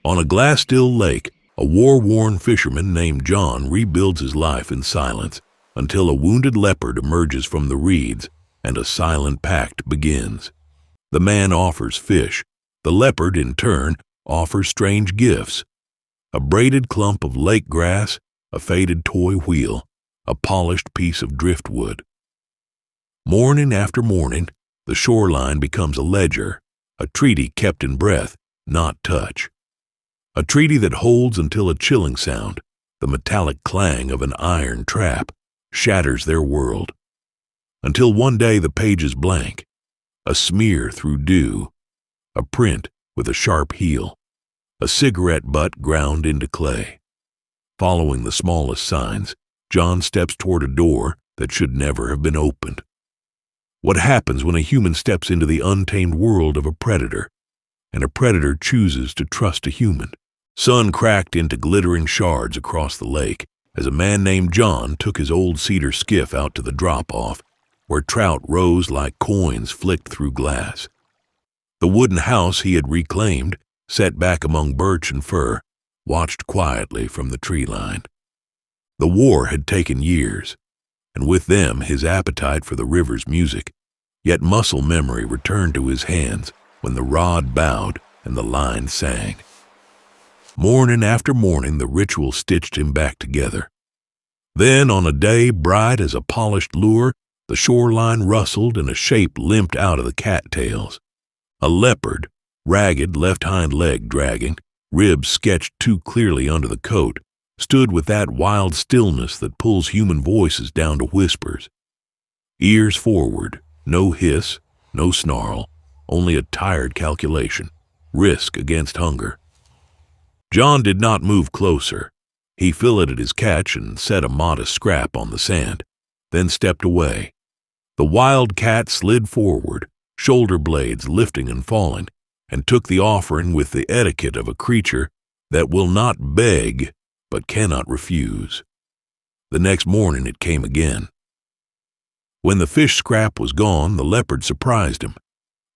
On a glass-still lake, a war-worn fisherman named John rebuilds his life in silence until a wounded leopard emerges from the reeds and a silent pact begins. The man offers fish. The leopard, in turn, offers strange gifts: a braided clump of lake grass, a faded toy wheel, a polished piece of driftwood. Morning after morning, the shoreline becomes a ledger, a treaty kept in breath, not touch. A treaty that holds until a chilling sound, the metallic clang of an iron trap, shatters their world. Until one day the page is blank, a smear through dew, a print with a sharp heel, a cigarette butt ground into clay. Following the smallest signs, John steps toward a door that should never have been opened. What happens when a human steps into the untamed world of a predator, and a predator chooses to trust a human? Sun cracked into glittering shards across the lake as a man named John took his old cedar skiff out to the drop-off, where trout rose like coins flicked through glass. The wooden house he had reclaimed, set back among birch and fir, watched quietly from the tree line. The war had taken years, and with them his appetite for the river's music, yet muscle memory returned to his hands when the rod bowed and the line sang. Morning after morning the ritual stitched him back together. Then, on a day bright as a polished lure, the shoreline rustled and a shape limped out of the cattails. A leopard, ragged left hind leg dragging, ribs sketched too clearly under the coat, stood with that wild stillness that pulls human voices down to whispers. Ears forward, no hiss, no snarl, only a tired calculation, risk against hunger. John did not move closer. He filleted his catch and set a modest scrap on the sand, then stepped away. The wild cat slid forward, shoulder blades lifting and falling, and took the offering with the etiquette of a creature that will not beg but cannot refuse. The next morning it came again. When the fish scrap was gone, the leopard surprised him.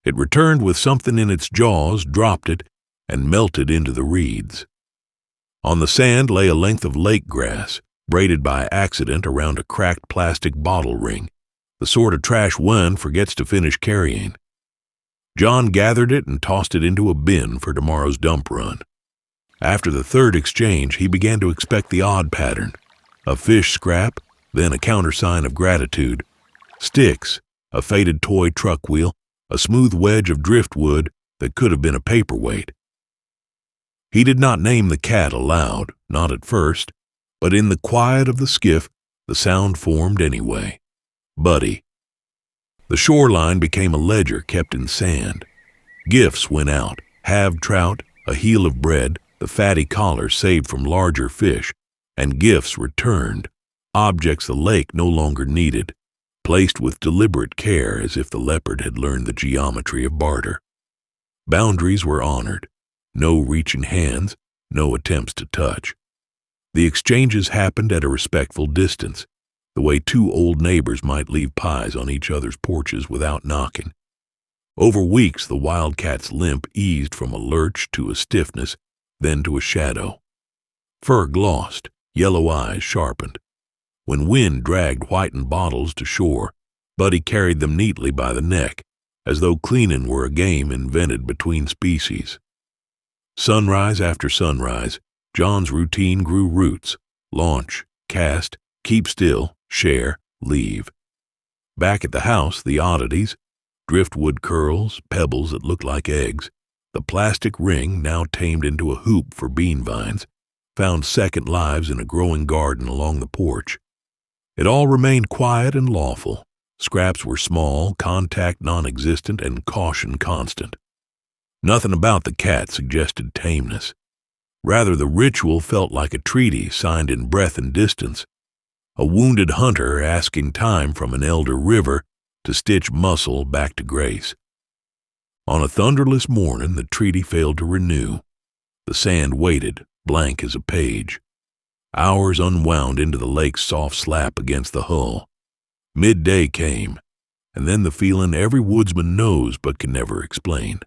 It returned with something in its jaws, dropped it, and melted into the reeds. On the sand lay a length of lake grass, braided by accident around a cracked plastic bottle ring, the sort of trash one forgets to finish carrying. John gathered it and tossed it into a bin for tomorrow's dump run. After the third exchange, he began to expect the odd pattern: a fish scrap, then a countersign of gratitude, sticks, a faded toy truck wheel, a smooth wedge of driftwood that could have been a paperweight. He did not name the cat aloud, not at first, but in the quiet of the skiff, the sound formed anyway. Buddy. The shoreline became a ledger kept in sand. Gifts went out: halved trout, a heel of bread, the fatty collar saved from larger fish, and gifts returned, objects the lake no longer needed, placed with deliberate care as if the leopard had learned the geometry of barter. Boundaries were honored: no reaching hands, no attempts to touch. The exchanges happened at a respectful distance, the way two old neighbors might leave pies on each other's porches without knocking. Over weeks the wildcat's limp eased from a lurch to a stiffness, then to a shadow. Fur glossed, yellow eyes sharpened. When wind dragged whitened bottles to shore, Buddy carried them neatly by the neck, as though cleaning were a game invented between species. Sunrise after sunrise, John's routine grew roots: launch, cast, keep still, share, leave. Back at the house, the oddities: driftwood curls, pebbles that looked like eggs, the plastic ring now tamed into a hoop for bean vines, found second lives in a growing garden along the porch. It all remained quiet and lawful. Scraps were small, contact non-existent, and caution constant. Nothing about the cat suggested tameness. Rather, the ritual felt like a treaty signed in breath and distance, a wounded hunter asking time from an elder river to stitch muscle back to grace. On a thunderless morning, the treaty failed to renew. The sand waited, blank as a page. Hours unwound into the lake's soft slap against the hull. Midday came, and then the feeling every woodsman knows but can never explain.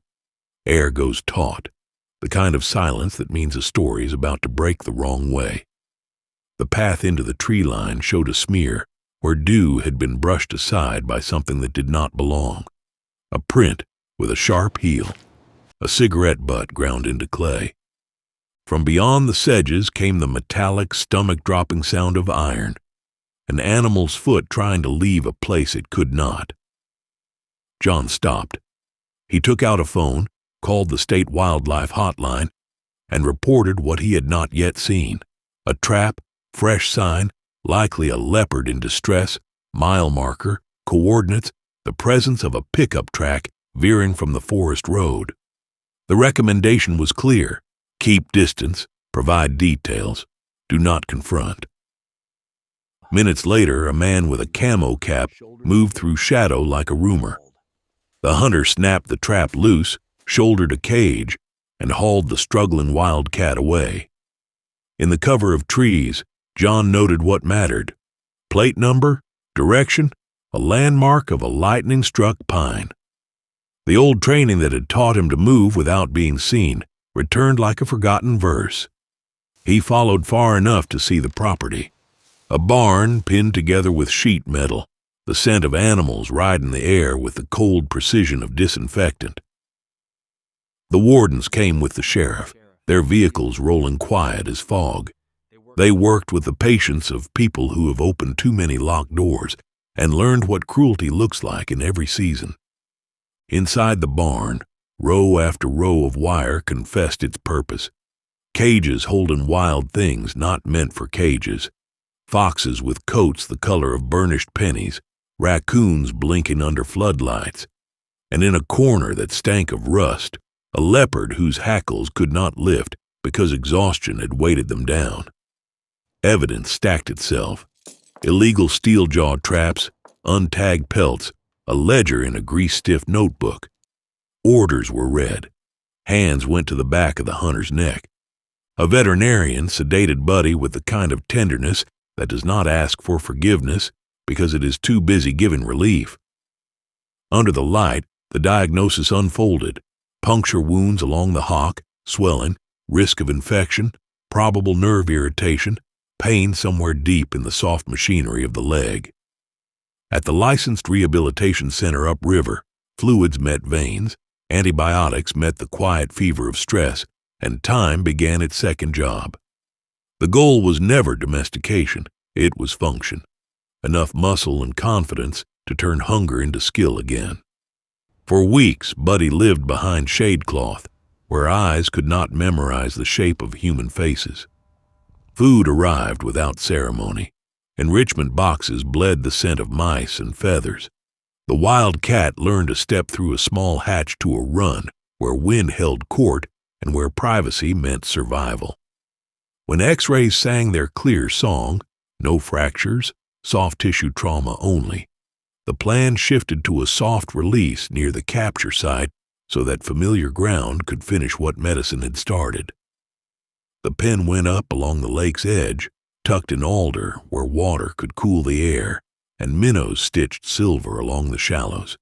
Air goes taut. the kind of silence that means a story is about to break the wrong way. The path into the tree line showed a smear where dew had been brushed aside by something that did not belong. A print with a sharp heel, a cigarette butt ground into clay. From beyond the sedges came the metallic, stomach-dropping sound of iron, an animal's foot trying to leave a place it could not. John stopped. He took out a phone, called the state wildlife hotline, and reported what he had not yet seen. A trap, fresh sign, likely a leopard in distress, mile marker, coordinates, the presence of a pickup track veering from the forest road. The recommendation was clear: keep distance, provide details, do not confront. Minutes later, a man with a camo cap moved through shadow like a rumor. The hunter snapped the trap loose, shouldered a cage, and hauled the struggling wildcat away. In the cover of trees, John noted what mattered: plate number, direction, a landmark of a lightning-struck pine. The old training that had taught him to move without being seen returned like a forgotten verse. He followed far enough to see the property. A barn pinned together with sheet metal, the scent of animals riding the air with the cold precision of disinfectant. The wardens came with the sheriff, their vehicles rolling quiet as fog. They worked with the patience of people who have opened too many locked doors and learned what cruelty looks like in every season. Inside the barn, row after row of wire confessed its purpose. Cages holding wild things not meant for cages. Foxes with coats the color of burnished pennies, raccoons blinking under floodlights, and in a corner that stank of rust, a leopard whose hackles could not lift because exhaustion had weighted them down. Evidence stacked itself: illegal steel-jaw traps, untagged pelts, a ledger in a grease-stiff notebook. Orders were read. Hands went to the back of the hunter's neck. A veterinarian sedated Buddy with the kind of tenderness that does not ask for forgiveness because it is too busy giving relief. Under the light, the diagnosis unfolded: puncture wounds along the hock, swelling, risk of infection, probable nerve irritation, pain somewhere deep in the soft machinery of the leg. At the licensed rehabilitation center upriver, fluids met veins, antibiotics met the quiet fever of stress, and time began its second job. The goal was never domestication, it was function. Enough muscle and confidence to turn hunger into skill again. For weeks, Buddy lived behind shade cloth, where eyes could not memorize the shape of human faces. Food arrived without ceremony. Enrichment boxes bled the scent of mice and feathers. The wild cat learned to step through a small hatch to a run where wind held court and where privacy meant survival. When X-rays sang their clear song, no fractures, soft tissue trauma only, the plan shifted to a soft release near the capture site so that familiar ground could finish what medicine had started. The pen went up along the lake's edge, tucked in alder where water could cool the air, and minnows stitched silver along the shallows.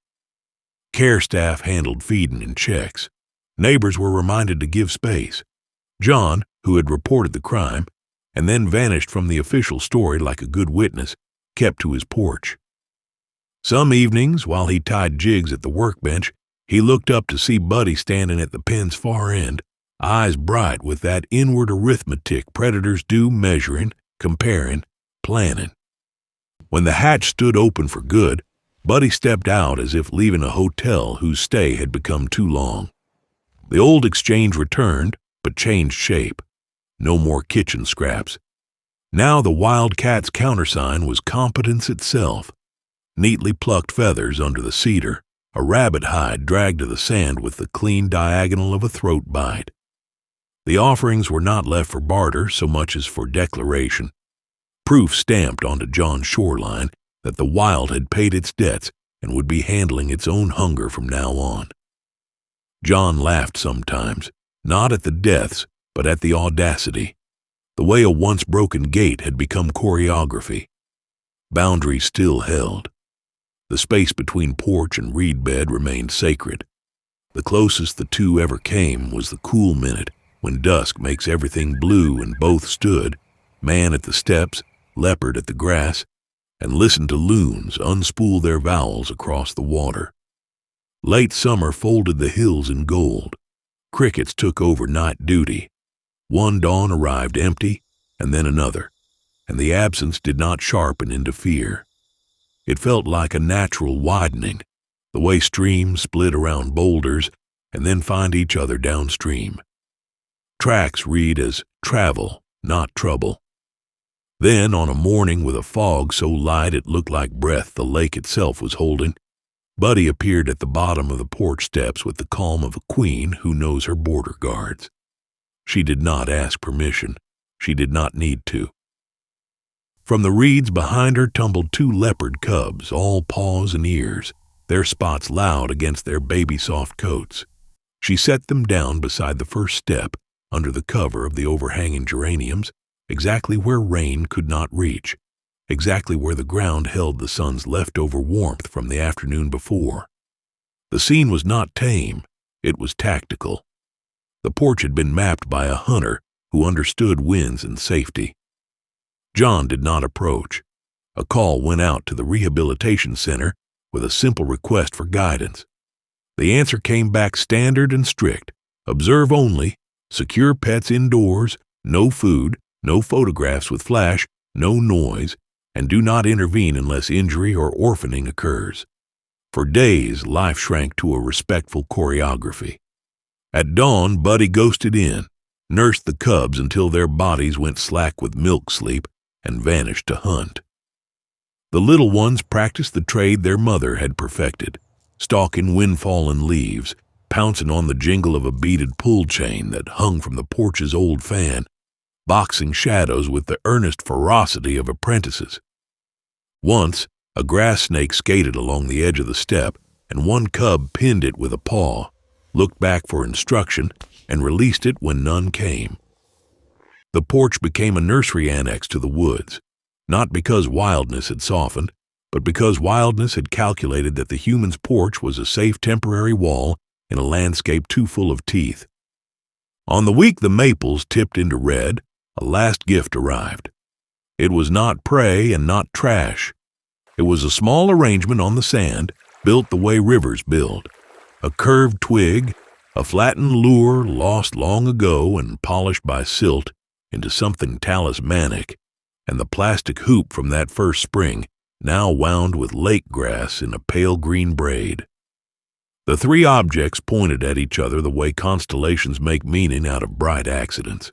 Care staff handled feeding and checks. Neighbors were reminded to give space. John, who had reported the crime, and then vanished from the official story like a good witness, kept to his porch. Some evenings, while he tied jigs at the workbench, he looked up to see Buddy standing at the pen's far end, eyes bright with that inward arithmetic predators do: measuring, comparing, planning. When the hatch stood open for good, Buddy stepped out as if leaving a hotel whose stay had become too long. The old exchange returned, but changed shape. No more kitchen scraps. Now the wildcat's countersign was competence itself. Neatly plucked feathers under the cedar, a rabbit hide dragged to the sand with the clean diagonal of a throat bite. The offerings were not left for barter so much as for declaration. Proof stamped onto John's shoreline that the wild had paid its debts and would be handling its own hunger from now on. John laughed sometimes, not at the deaths, but at the audacity. The way a once broken gate had become choreography. Boundaries still held. The space between porch and reed bed remained sacred. The closest the two ever came was the cool minute when dusk makes everything blue, and both stood, man at the steps, leopard at the grass, and listened to loons unspool their vowels across the water. Late summer folded the hills in gold. Crickets took over night duty. One dawn arrived empty, and then another, and the absence did not sharpen into fear. It felt like a natural widening, the way streams split around boulders and then find each other downstream. Tracks read as travel, not trouble. Then, on a morning with a fog so light it looked like breath the lake itself was holding, Buddy appeared at the bottom of the porch steps with the calm of a queen who knows her border guards. She did not ask permission. She did not need to. From the reeds behind her tumbled two leopard cubs, all paws and ears, their spots loud against their baby-soft coats. She set them down beside the first step, under the cover of the overhanging geraniums, exactly where rain could not reach, exactly where the ground held the sun's leftover warmth from the afternoon before. The scene was not tame, it was tactical. The porch had been mapped by a hunter who understood winds and safety. John did not approach. A call went out to the rehabilitation center with a simple request for guidance. The answer came back standard and strict: observe only, secure pets indoors, no food, no photographs with flash, no noise, and do not intervene unless injury or orphaning occurs. For days, life shrank to a respectful choreography. At dawn, Buddy ghosted in, nursed the cubs until their bodies went slack with milk sleep, and vanished to hunt. The little ones practiced the trade their mother had perfected, stalking wind-fallen leaves, pouncing on the jingle of a beaded pull chain that hung from the porch's old fan, boxing shadows with the earnest ferocity of apprentices. Once, a grass snake skated along the edge of the step, and one cub pinned it with a paw, looked back for instruction, and released it when none came. The porch became a nursery annex to the woods, not because wildness had softened, but because wildness had calculated that the human's porch was a safe temporary wall in a landscape too full of teeth. On the week the maples tipped into red, a last gift arrived. It was not prey and not trash. It was a small arrangement on the sand, built the way rivers build. A curved twig, a flattened lure lost long ago and polished by silt into something talismanic, and the plastic hoop from that first spring, now wound with lake grass in a pale green braid. The three objects pointed at each other the way constellations make meaning out of bright accidents.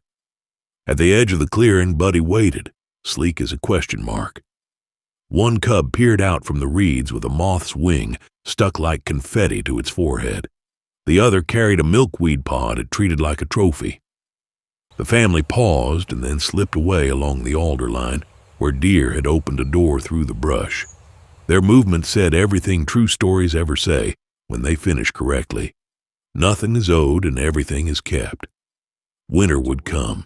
At the edge of the clearing, Buddy waited, sleek as a question mark. One cub peered out from the reeds with a moth's wing stuck like confetti to its forehead. The other carried a milkweed pod it treated like a trophy. The family paused and then slipped away along the alder line, where deer had opened a door through the brush. Their movement said everything true stories ever say when they finish correctly. Nothing is owed and everything is kept. Winter would come.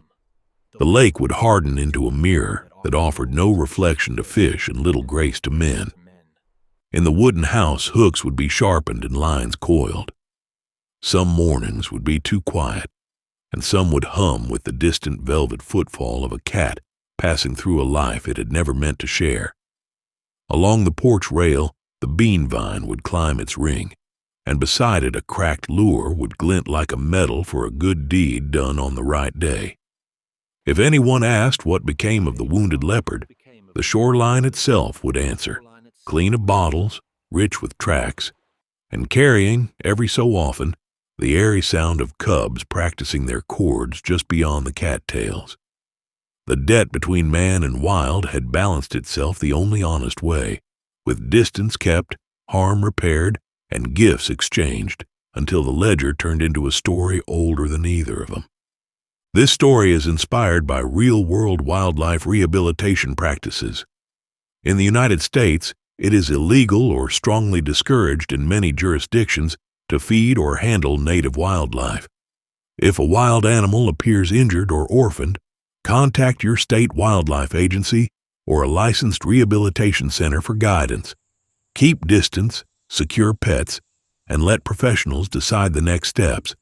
The lake would harden into a mirror that offered no reflection to fish and little grace to men. In the wooden house, hooks would be sharpened and lines coiled. Some mornings would be too quiet, and some would hum with the distant velvet footfall of a cat passing through a life it had never meant to share. Along the porch rail, the bean vine would climb its ring, and beside it a cracked lure would glint like a medal for a good deed done on the right day. If anyone asked what became of the wounded leopard, the shoreline itself would answer, clean of bottles, rich with tracks, and carrying, every so often, the airy sound of cubs practicing their chords just beyond the cattails. The debt between man and wild had balanced itself the only honest way, with distance kept, harm repaired, and gifts exchanged, until the ledger turned into a story older than either of them. This story is inspired by real-world wildlife rehabilitation practices. In the United States, it is illegal or strongly discouraged in many jurisdictions to feed or handle native wildlife. If a wild animal appears injured or orphaned, contact your state wildlife agency or a licensed rehabilitation center for guidance. Keep distance, secure pets, and let professionals decide the next steps.